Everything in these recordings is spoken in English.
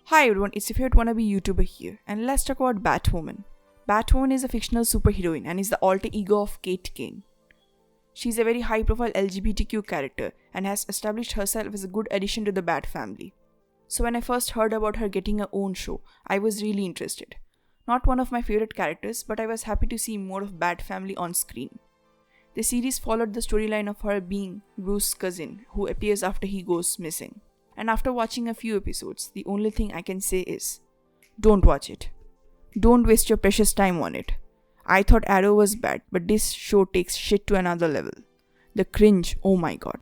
Hi everyone, it's your favorite wannabe YouTuber here, and let's talk about Batwoman. Batwoman is a fictional superheroine and is the alter ego of Kate Kane. She's a very high-profile LGBTQ character and has established herself as a good addition to the Bat family. So when I first heard about her getting her own show, I was really interested. Not one of my favorite characters, but I was happy to see more of Bat family on screen. The series followed the storyline of her being Bruce's cousin, who appears after he goes missing. And after watching a few episodes, the only thing I can say is, don't watch it. Don't waste your precious time on it. I thought Arrow was bad, but this show takes shit to another level. The cringe, oh my god.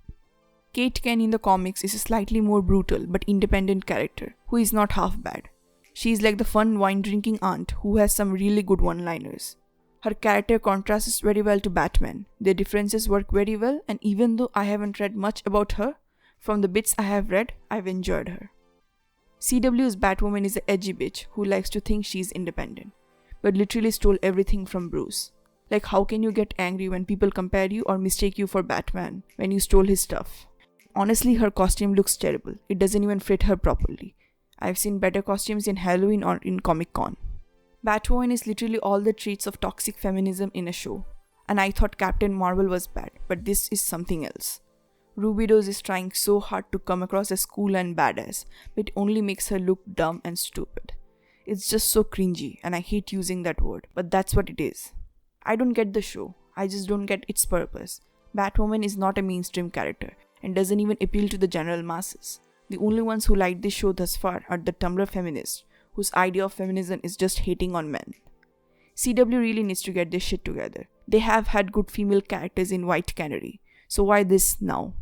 Kate Kane in the comics is a slightly more brutal but independent character, who is not half bad. She is like the fun wine-drinking aunt who has some really good one-liners. Her character contrasts very well to Batman. Their differences work very well, and even though I haven't read much about her, from the bits I have read, I've enjoyed her. CW's Batwoman is an edgy bitch who likes to think she's independent, but literally stole everything from Bruce. Like, how can you get angry when people compare you or mistake you for Batman when you stole his stuff? Honestly, her costume looks terrible. It doesn't even fit her properly. I've seen better costumes in Halloween or in Comic-Con. Batwoman is literally all the traits of toxic feminism in a show. And I thought Captain Marvel was bad, but this is something else. Ruby Rose is trying so hard to come across as cool and badass, but it only makes her look dumb and stupid. It's just so cringy, and I hate using that word, but that's what it is. I don't get the show, I just don't get its purpose. Batwoman is not a mainstream character, and doesn't even appeal to the general masses. The only ones who like this show thus far are the Tumblr feminists, whose idea of feminism is just hating on men. CW really needs to get this shit together. They have had good female characters in White Canary, so why this now?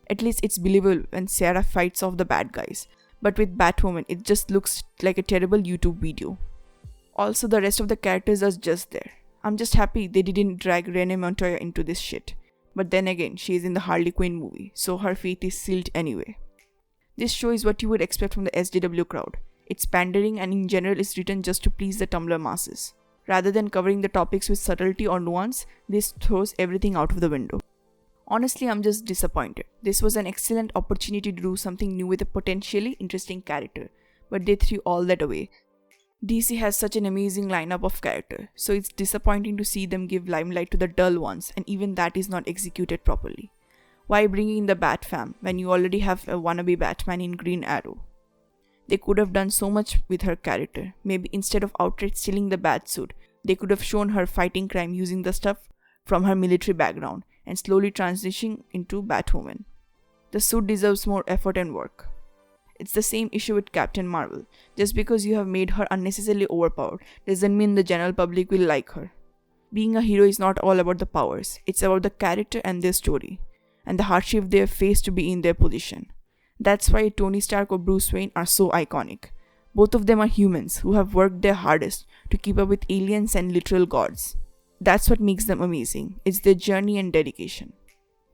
At least it's believable when Sarah fights off the bad guys, but with Batwoman it just looks like a terrible YouTube video. Also, the rest of the characters are just there. I'm just happy they didn't drag Renee Montoya into this shit. But then again, she is in the Harley Quinn movie, so her fate is sealed anyway. This show is what you would expect from the SJW crowd. It's pandering and in general is written just to please the Tumblr masses. Rather than covering the topics with subtlety or nuance, this throws everything out of the window. Honestly, I'm just disappointed. This was an excellent opportunity to do something new with a potentially interesting character, but they threw all that away. DC has such an amazing lineup of characters, so it's disappointing to see them give limelight to the dull ones, and even that is not executed properly. Why bring in the Bat fam when you already have a wannabe Batman in Green Arrow? They could have done so much with her character. Maybe instead of outright stealing the bat suit, they could have shown her fighting crime using the stuff from her military background and slowly transitioning into Batwoman. The suit deserves more effort and work. It's the same issue with Captain Marvel. Just because you have made her unnecessarily overpowered doesn't mean the general public will like her. Being a hero is not all about the powers, it's about the character and their story, and the hardship they have faced to be in their position. That's why Tony Stark or Bruce Wayne are so iconic. Both of them are humans who have worked their hardest to keep up with aliens and literal gods. That's what makes them amazing. It's their journey and dedication.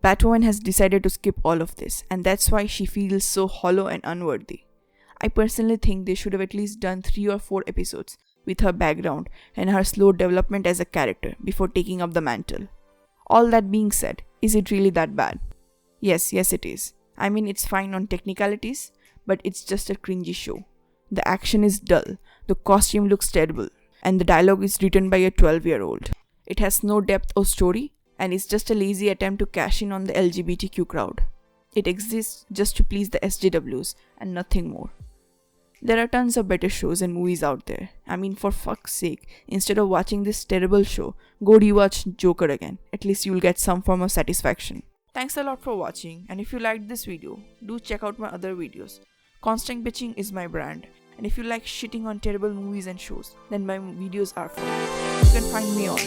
Batwoman has decided to skip all of this, and that's why she feels so hollow and unworthy. I personally think they should have at least done 3 or 4 episodes with her background and her slow development as a character before taking up the mantle. All that being said, is it really that bad? Yes it is. I mean, it's fine on technicalities, but it's just a cringy show. The action is dull, the costume looks terrible, and the dialogue is written by a 12-year-old. It has no depth or story, and it's just a lazy attempt to cash in on the LGBTQ crowd. It exists just to please the SJWs and nothing more. There are tons of better shows and movies out there. I mean, for fuck's sake, instead of watching this terrible show, go rewatch Joker again. At least you'll get some form of satisfaction. Thanks a lot for watching, and if you liked this video, do check out my other videos. Constant bitching is my brand, and if you like shitting on terrible movies and shows, then my videos are for you. You can find me on